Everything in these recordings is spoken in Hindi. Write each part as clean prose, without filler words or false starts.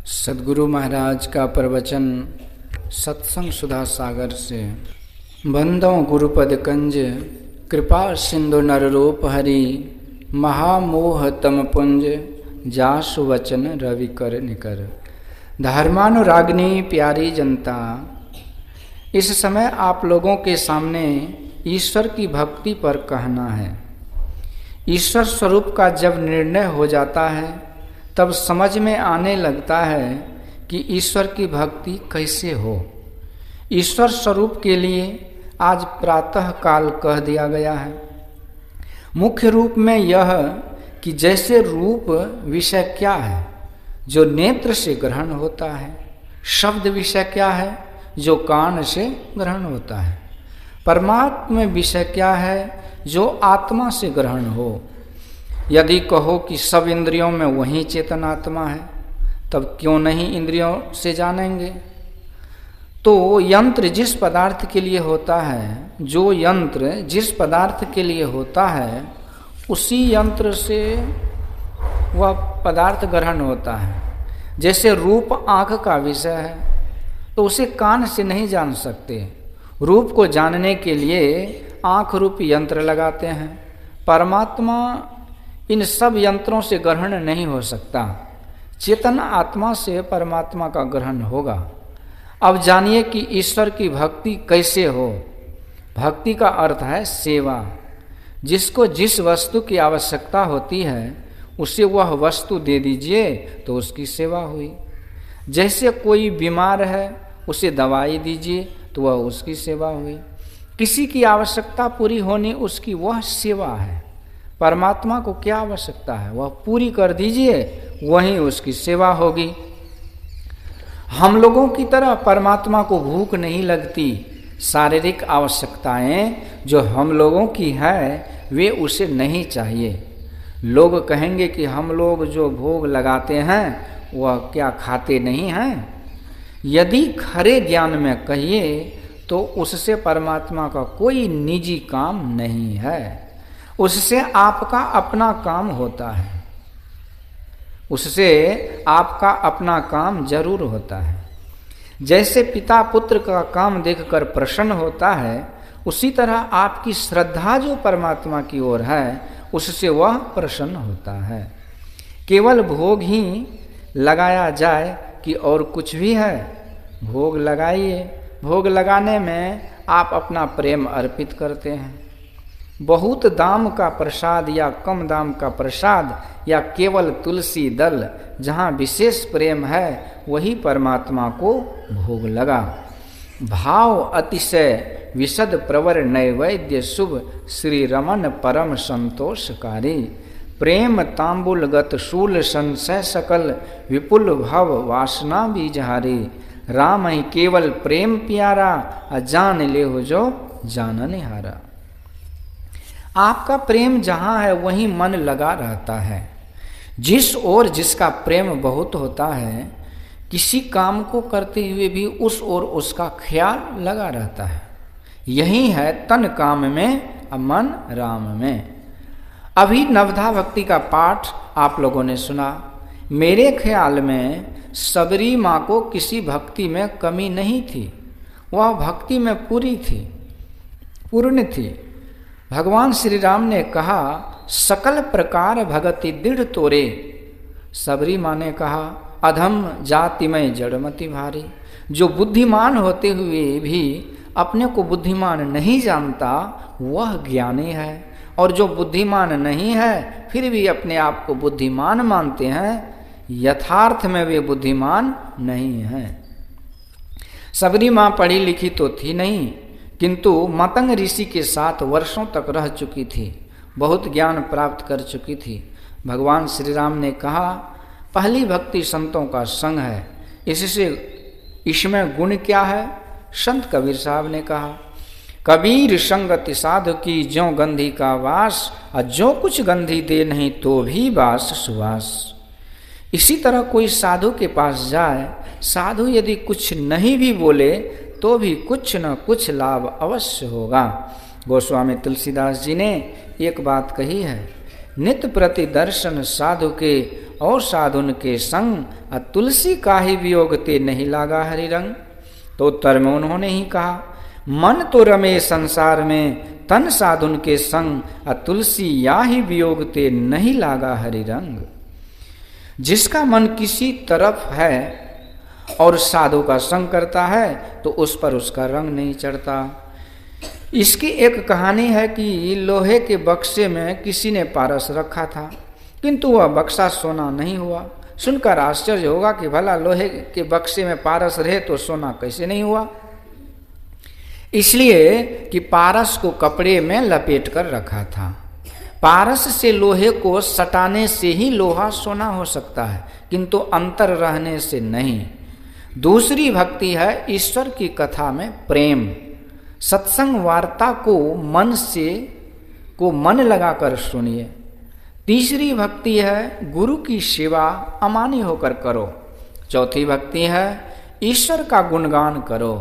सद्गुरु महाराज का प्रवचन सत्संग सुधा सागर से। बंदों गुरुपद कंज कृपा सिंधु नररूप हरि, महामोह तम पुंज जासु वचन रवि कर निकर। धर्मानुराग्नि प्यारी जनता, इस समय आप लोगों के सामने ईश्वर की भक्ति पर कहना है। ईश्वर स्वरूप का जब निर्णय हो जाता है तब समझ में आने लगता है कि ईश्वर की भक्ति कैसे हो। ईश्वर स्वरूप के लिए आज प्रातः काल कह दिया गया है। मुख्य रूप में यह कि जैसे रूप विषय क्या है जो नेत्र से ग्रहण होता है, शब्द विषय क्या है जो कान से ग्रहण होता है, परमात्मा विषय क्या है जो आत्मा से ग्रहण हो। यदि कहो कि सब इंद्रियों में वही चेतन आत्मा है, तब क्यों नहीं इंद्रियों से जानेंगे। तो यंत्र जिस पदार्थ के लिए होता है, जो यंत्र जिस पदार्थ के लिए होता है, उसी यंत्र से वह पदार्थ ग्रहण होता है। जैसे रूप आँख का विषय है तो उसे कान से नहीं जान सकते। रूप को जानने के लिए आँख रूपी यंत्र लगाते हैं। परमात्मा इन सब यंत्रों से ग्रहण नहीं हो सकता। चेतन आत्मा से परमात्मा का ग्रहण होगा। अब जानिए कि ईश्वर की भक्ति कैसे हो। भक्ति का अर्थ है सेवा। जिसको जिस वस्तु की आवश्यकता होती है उसे वह वस्तु दे दीजिए तो उसकी सेवा हुई। जैसे कोई बीमार है उसे दवाई दीजिए तो वह उसकी सेवा हुई। किसी की आवश्यकता पूरी होनी उसकी वह सेवा है। परमात्मा को क्या आवश्यकता है वह पूरी कर दीजिए, वही उसकी सेवा होगी। हम लोगों की तरह परमात्मा को भूख नहीं लगती। शारीरिक आवश्यकताएं जो हम लोगों की है वे उसे नहीं चाहिए। लोग कहेंगे कि हम लोग जो भोग लगाते हैं वह क्या खाते नहीं हैं। यदि खरे ज्ञान में कहिए तो उससे परमात्मा का कोई निजी काम नहीं है। उससे आपका अपना काम होता है। उससे आपका अपना काम जरूर होता है। जैसे पिता पुत्र का काम देखकर प्रसन्न होता है, उसी तरह आपकी श्रद्धा जो परमात्मा की ओर है उससे वह प्रसन्न होता है। केवल भोग ही लगाया जाए कि और कुछ भी है, भोग लगाइए। भोग लगाने में आप अपना प्रेम अर्पित करते हैं। बहुत दाम का प्रसाद या कम दाम का प्रसाद या केवल तुलसी दल, जहाँ विशेष प्रेम है वही परमात्मा को भोग लगा। भाव अतिशय विशद प्रवर नैवेद्य शुभ, श्री रमन परम संतोषकारी। प्रेम तांबुलगत शूल संशय सकल, विपुल भव वासना बीजहारी। राम ही केवल प्रेम प्यारा, अजान ले हो जो जानने हारा। आपका प्रेम जहाँ है वहीं मन लगा रहता है। जिस ओर जिसका प्रेम बहुत होता है, किसी काम को करते हुए भी उस ओर उसका ख्याल लगा रहता है। यही है तन काम में मन राम में। अभी नवधा भक्ति का पाठ आप लोगों ने सुना। मेरे ख्याल में सबरी माँ को किसी भक्ति में कमी नहीं थी। वह भक्ति में पूरी थी, पूर्ण थी। भगवान श्री राम ने कहा सकल प्रकार भगति दृढ़ तोरे। सबरी माँ ने कहा अधम जाति में जड़मति भारी। जो बुद्धिमान होते हुए भी अपने को बुद्धिमान नहीं जानता वह ज्ञानी है, और जो बुद्धिमान नहीं है फिर भी अपने आप को बुद्धिमान मानते हैं, यथार्थ में वे बुद्धिमान नहीं हैं। सबरी माँ पढ़ी लिखी तो थी नहीं, किंतु मतंग ऋषि के साथ वर्षों तक रह चुकी थी, बहुत ज्ञान प्राप्त कर चुकी थी। भगवान श्री राम ने कहा पहली भक्ति संतों का संग है। इसमें गुण क्या है? संत कबीर साहब ने कहा कबीर संगति साधु की ज्यों गंधी का वास, और जो कुछ गंधी दे नहीं तो भी बास सुवास। इसी तरह कोई साधु के पास जाए, साधु यदि कुछ नहीं भी बोले तो भी कुछ न कुछ लाभ अवश्य होगा। गोस्वामी तुलसीदास जी ने एक बात कही है, नित्य प्रति दर्शन साधु के और साधुन के संग, तुलसी काहि वियोग ते नहीं लागा हरि रंग। तो उत्तर में उन्होंने ही कहा, मन तो रमे संसार में, तन साधुन के संग, तुलसी याहि वियोग ते नहीं लागा हरि रंग। जिसका मन किसी तरफ है और साधु का संग करता है तो उस पर उसका रंग नहीं चढ़ता। इसकी एक कहानी है कि लोहे के बक्से में किसी ने पारस रखा था, किंतु वह बक्सा सोना नहीं हुआ। सुनकर आश्चर्य होगा कि भला लोहे के बक्से में पारस रहे तो सोना कैसे नहीं हुआ। इसलिए कि पारस को कपड़े में लपेट कर रखा था। पारस से लोहे को सटाने से ही लोहा सोना हो सकता है, किंतु अंतर रहने से नहीं। दूसरी भक्ति है ईश्वर की कथा में प्रेम। सत्संग वार्ता को मन लगाकर सुनिए। तीसरी भक्ति है गुरु की सेवा अमानी होकर करो। चौथी भक्ति है ईश्वर का गुणगान करो।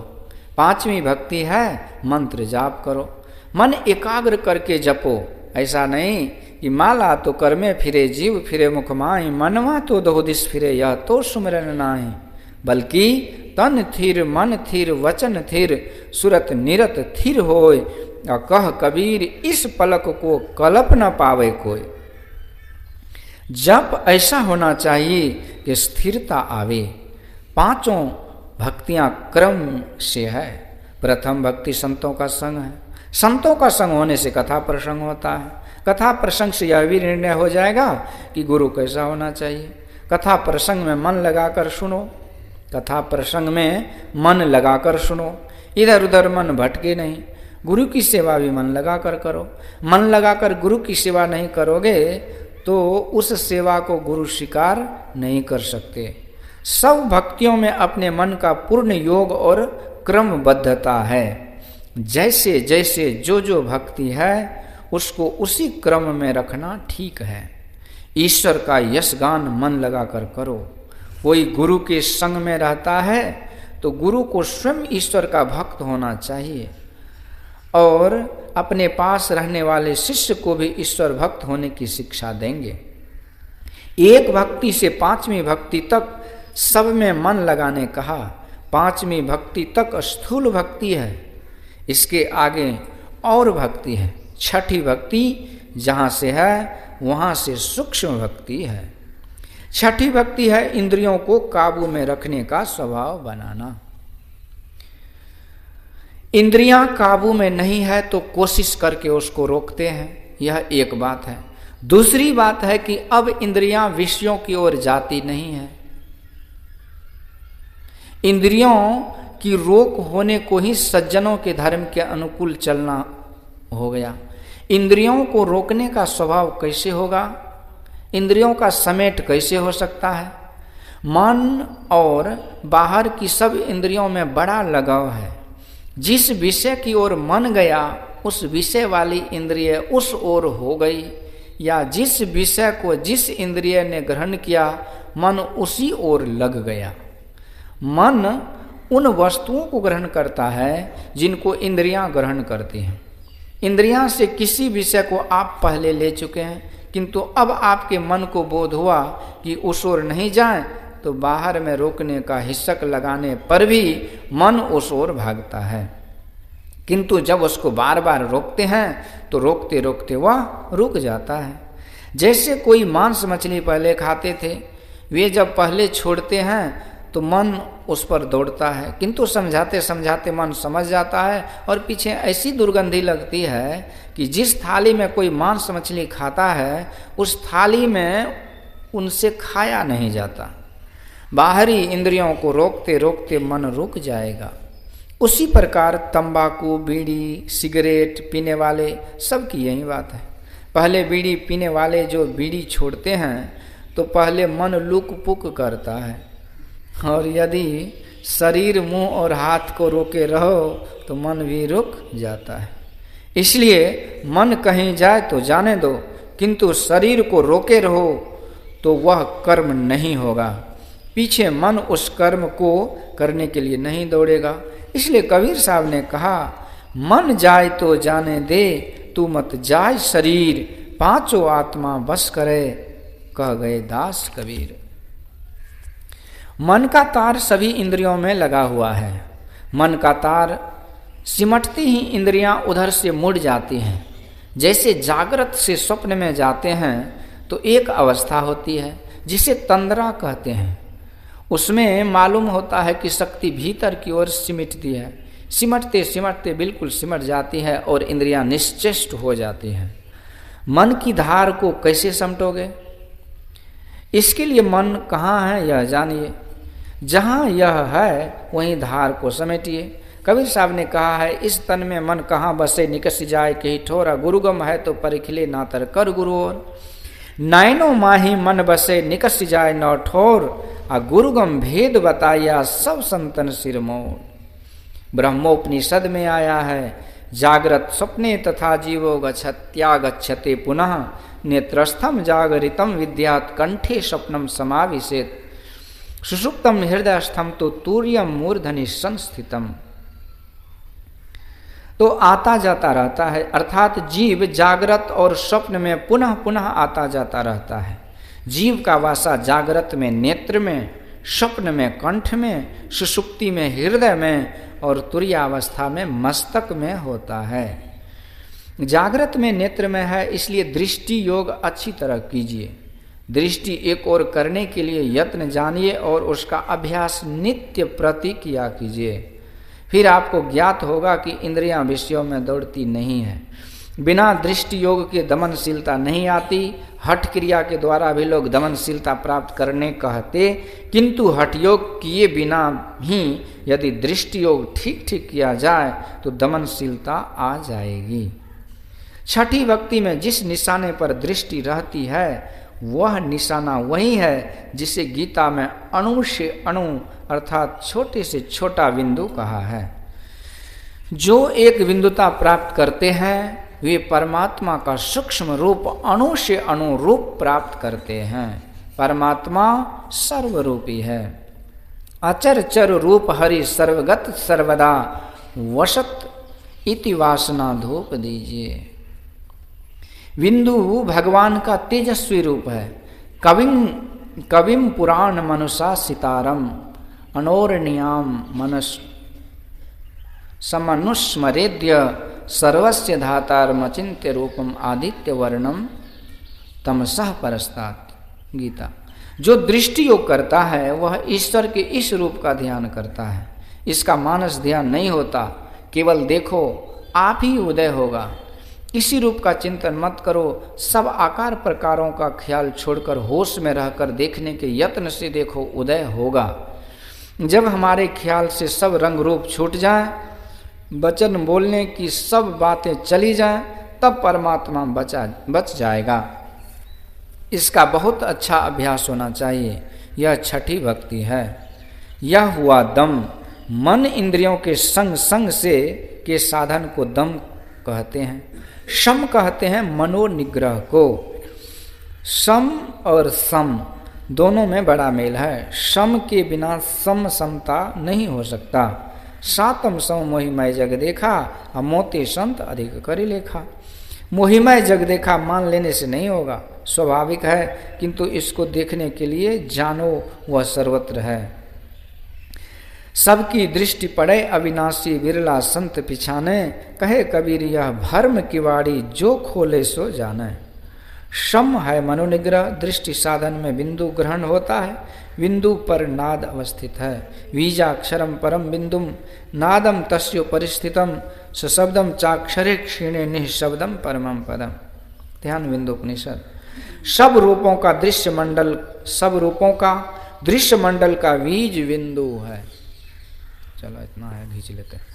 पांचवी भक्ति है मंत्र जाप करो। मन एकाग्र करके जपो। ऐसा नहीं कि माला तो कर में फिरे, जीव फिरे मुख माई, मनवा तो दो दिस फिरे, यह तो सुमिरन नाई। बल्कि तन थिर मन थिर वचन थिर, सुरत निरत थिर होय, कह कबीर इस पलक को कल्प न पावे कोई। जप ऐसा होना चाहिए कि स्थिरता आवे। पांचों भक्तियां क्रम से है। प्रथम भक्ति संतों का संग है। संतों का संग होने से कथा प्रसंग होता है। कथा प्रसंग से यह भी निर्णय हो जाएगा कि गुरु कैसा होना चाहिए। कथा प्रसंग में मन लगाकर सुनो। कथा प्रसंग में मन लगाकर सुनो, इधर उधर मन भटके नहीं। गुरु की सेवा भी मन लगाकर करो। मन लगाकर गुरु की सेवा नहीं करोगे तो उस सेवा को गुरु स्वीकार नहीं कर सकते। सब भक्तियों में अपने मन का पूर्ण योग और क्रमबद्धता है। जैसे जैसे जो भक्ति है उसको उसी क्रम में रखना ठीक है। ईश्वर का यश गान मन लगाकर करो। कोई गुरु के संग में रहता है तो गुरु को स्वयं ईश्वर का भक्त होना चाहिए और अपने पास रहने वाले शिष्य को भी ईश्वर भक्त होने की शिक्षा देंगे। एक भक्ति से पांचवी भक्ति तक सब में मन लगाने कहा। पांचवी भक्ति तक स्थूल भक्ति है, इसके आगे और भक्ति है। छठी भक्ति जहाँ से है वहाँ से सूक्ष्म भक्ति है। छठी भक्ति है इंद्रियों को काबू में रखने का स्वभाव बनाना। इंद्रियां काबू में नहीं है तो कोशिश करके उसको रोकते हैं, यह एक बात है। दूसरी बात है कि अब इंद्रियां विषयों की ओर जाती नहीं है। इंद्रियों की रोक होने को ही सज्जनों के धर्म के अनुकूल चलना हो गया। इंद्रियों को रोकने का स्वभाव कैसे होगा? इंद्रियों का समेट कैसे हो सकता है? मन और बाहर की सब इंद्रियों में बड़ा लगाव है। जिस विषय की ओर मन गया उस विषय वाली इंद्रिय उस ओर हो गई, या जिस विषय को जिस इंद्रिय ने ग्रहण किया मन उसी ओर लग गया। मन उन वस्तुओं को ग्रहण करता है जिनको इंद्रियां ग्रहण करती हैं। इंद्रियां से किसी विषय को आप पहले ले चुके हैं, किंतु अब आपके मन को बोध हुआ कि उस ओर नहीं जाएं, तो बाहर में रोकने का हिस्सक लगाने पर भी मन उस ओर भागता है। किंतु जब उसको बार बार रोकते हैं तो रोकते रोकते वह रुक जाता है। जैसे कोई मांस मछली पहले खाते थे, वे जब पहले छोड़ते हैं तो मन उस पर दौड़ता है, किंतु समझाते समझाते मन समझ जाता है और पीछे ऐसी दुर्गंधी लगती है कि जिस थाली में कोई मांस मछली खाता है उस थाली में उनसे खाया नहीं जाता। बाहरी इंद्रियों को रोकते रोकते मन रुक जाएगा। उसी प्रकार तंबाकू, बीड़ी, सिगरेट पीने वाले सबकी यही बात है। पहले बीड़ी पीने वाले जो बीड़ी छोड़ते हैं तो पहले मन लुक पुक करता है, और यदि शरीर, मुंह और हाथ को रोके रहो तो मन भी रुक जाता है। इसलिए मन कहीं जाए तो जाने दो, किंतु शरीर को रोके रहो तो वह कर्म नहीं होगा। पीछे मन उस कर्म को करने के लिए नहीं दौड़ेगा। इसलिए कबीर साहब ने कहा, मन जाए तो जाने दे, तू मत जाए शरीर, पांचों आत्मा बस करे, कह गए दास कबीर। मन का तार सभी इंद्रियों में लगा हुआ है। मन का तार सिमटते ही इंद्रियां उधर से मुड़ जाती हैं। जैसे जागृत से स्वप्न में जाते हैं तो एक अवस्था होती है जिसे तंद्रा कहते हैं। उसमें मालूम होता है कि शक्ति भीतर की ओर सिमटती है। सिमटते सिमटते बिल्कुल सिमट जाती है और इंद्रियां निश्चेष्ट हो जाती हैं। मन की धार को कैसे समटोगे? इसके लिए मन कहाँ है यह जानिए। जहाँ यह है वहीं धार को समेटिए। कबीर साहब ने कहा है, इस तन में मन कहाँ बसे निकस जाए कही ठोरा, गुरुगम है तो परिखिले नातर कर गुरु और। नैनो माही मन बसे निकस जाए नौ ठोर, आ गुरुगम भेद बताया सब संतन सिर मोर। ब्रह्मोपनिषद में आया है, जागृत स्वप्ने तथा जीवो गच्छत्यागच्छते पुनः, नेत्रस्थम जागरितम विद्यात् कंठे स्वप्नम समाविशेत, सुषुप्तम हृदयस्थम तो तूर्यम मूर्धनि संस्थितम। तो आता जाता रहता है, अर्थात जीव जागृत और स्वप्न में पुनः पुनः आता जाता रहता है। जीव का वासा जागृत में नेत्र में, स्वप्न में कंठ में, सुषुप्ति में हृदय में और तुर्यावस्था में मस्तक में होता है। जागृत में नेत्र में है, इसलिए दृष्टि योग अच्छी तरह कीजिए। दृष्टि एक ओर करने के लिए यत्न जानिए और उसका अभ्यास नित्य प्रति किया कीजिए। फिर आपको ज्ञात होगा कि इंद्रियां विषयों में दौड़ती नहीं है। बिना दृष्टि योग के दमनशीलता नहीं आती। हठ क्रिया के द्वारा भी लोग दमनशीलता प्राप्त करने कहते, किंतु हठ योग किए बिना ही यदि दृष्टि योग ठीक ठीक किया जाए तो दमनशीलता आ जाएगी। छठी भक्ति में जिस निशाने पर दृष्टि रहती है वह निशाना वही है जिसे गीता में अणु से अणु अर्थात छोटे से छोटा बिंदु कहा है। जो एक बिंदुता प्राप्त करते हैं वे परमात्मा का सूक्ष्म रूप अणु से अणु रूप प्राप्त करते हैं। परमात्मा सर्वरूपी है। अचर चर रूप हरि सर्वगत सर्वदा, वसत इति वासना धूप दीजिए। बिंदु भगवान का तेजस्वी रूप है। कविम पुराण मनुषा सितारम, अनोरणियाम मनस समनुस्मरेद्य, सर्वस्य धातारमचिन्त्य रूपम आदित्य वर्णम तमसः परस्तात्। गीता। जो दृष्टि योग करता है वह ईश्वर के इस रूप का ध्यान करता है। इसका मानस ध्यान नहीं होता, केवल देखो आप ही उदय होगा। इसी रूप का चिंतन मत करो। सब आकार प्रकारों का ख्याल छोड़कर होश में रहकर देखने के यत्न से देखो, उदय होगा। जब हमारे ख्याल से सब रंग रूप छूट जाए, वचन बोलने की सब बातें चली जाएं, तब परमात्मा बच जाएगा। इसका बहुत अच्छा अभ्यास होना चाहिए। यह छठी भक्ति है। यह हुआ दम। मन इंद्रियों के संग संग से के साधन को दम कहते हैं। शम कहते हैं मनोनिग्रह को। सम और सम दोनों में बड़ा मेल है। सम के बिना समता नहीं हो सकता। सातम सम मोहिमय जग देखा, और मोते संत अधिक करी लेखा। मोहिमय जग देखा मान लेने से नहीं होगा, स्वाभाविक है, किंतु इसको देखने के लिए जानो वह सर्वत्र है। सबकी दृष्टि पड़े अविनाशी विरला संत पिछाने, कहे कबीर यह भर्म की वाड़ी जो खोले सो जाने। शम है मनोनिग्रह। दृष्टि साधन में बिंदु ग्रहण होता है। बिंदु पर नाद अवस्थित है। बीजाक्षरम परम बिंदुम नादम तस्यो परिस्थितम, सशब्दम चाक्षरे क्षीणे निःशब्दम परमम पदम। ध्यान बिंदु उपनिषद। सब रूपों का दृश्य मंडल, सब रूपों का दृश्य मंडल का बीज बिंदु है। चलो इतना है, खींच लेते हैं।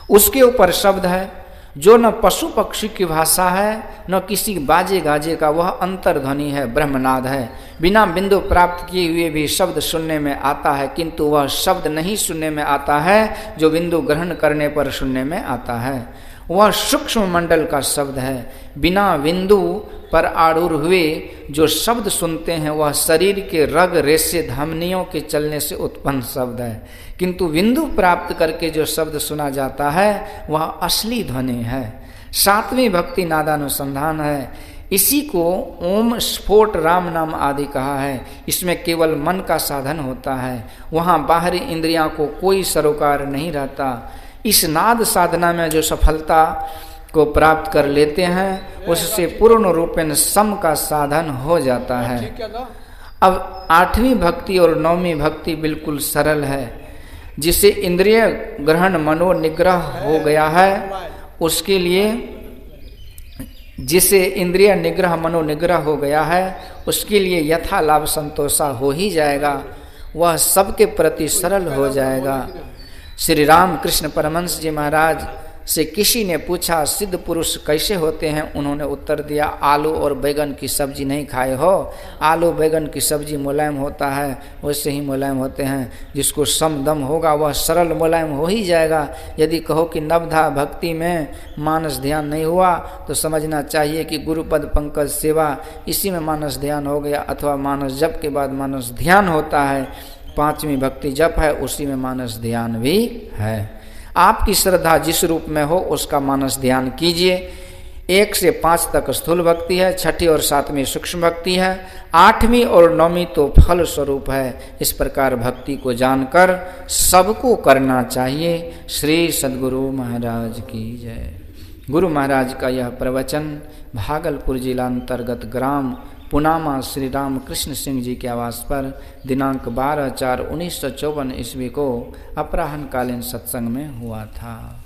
उसके ऊपर शब्द है जो न पशु पक्षी की भाषा है न किसी बाजे गाजे का, वह अंतर्ध्वनि है, ब्रह्मनाद है। बिना बिंदु प्राप्त किए हुए भी शब्द सुनने में आता है, किंतु वह शब्द नहीं सुनने में आता है जो बिंदु ग्रहण करने पर सुनने में आता है। वह सूक्ष्म मंडल का शब्द है। बिना बिंदु पर आरूढ़ हुए जो शब्द सुनते हैं वह शरीर के रग रेशे धमनियों के चलने से उत्पन्न शब्द है, किंतु बिंदु प्राप्त करके जो शब्द सुना जाता है वह असली ध्वनि है। सातवीं भक्ति नादानुसंधान है। इसी को ओम स्फोट राम नाम आदि कहा है। इसमें केवल मन का साधन होता है, वहाँ बाहरी इंद्रियां को कोई सरोकार नहीं रहता। इस नाद साधना में जो सफलता को प्राप्त कर लेते हैं उससे पूर्ण रूपेण सम का साधन हो जाता है। अब 8वीं भक्ति और 9वीं भक्ति बिल्कुल सरल है। जिसे इंद्रिय ग्रहण मनोनिग्रह हो गया है उसके लिए, जिसे इंद्रिय निग्रह मनोनिग्रह हो गया है उसके लिए यथा लाभ संतोषा हो ही जाएगा, वह सबके प्रति सरल हो जाएगा। श्री राम कृष्ण परमहंस जी महाराज से किसी ने पूछा सिद्ध पुरुष कैसे होते हैं? उन्होंने उत्तर दिया, आलू और बैगन की सब्जी नहीं खाए हो? आलू बैगन की सब्जी मुलायम होता है, वैसे ही मुलायम होते हैं। जिसको सम दम होगा वह सरल मुलायम हो ही जाएगा। यदि कहो कि नवधा भक्ति में मानस ध्यान नहीं हुआ तो समझना चाहिए कि गुरुपद पंकज सेवा इसी में मानस ध्यान हो गया, अथवा मानस जप के बाद मानस ध्यान होता है। 5वीं भक्ति जप है, उसी में मानस ध्यान भी है। आपकी श्रद्धा जिस रूप में हो उसका मानस ध्यान कीजिए। 1 से 5 तक स्थूल भक्ति है, 6ठी और 7वीं सूक्ष्म भक्ति है, 8वीं और 9वीं तो फल स्वरूप है। इस प्रकार भक्ति को जानकर सबको करना चाहिए। श्री सद्गुरु महाराज की जय। गुरु महाराज का यह प्रवचन भागलपुर जिला अंतर्गत ग्राम पुनामा श्री राम कृष्ण सिंह जी के आवास पर दिनांक 12/4/1954 ईस्वी को अपराह्न कालीन सत्संग में हुआ था।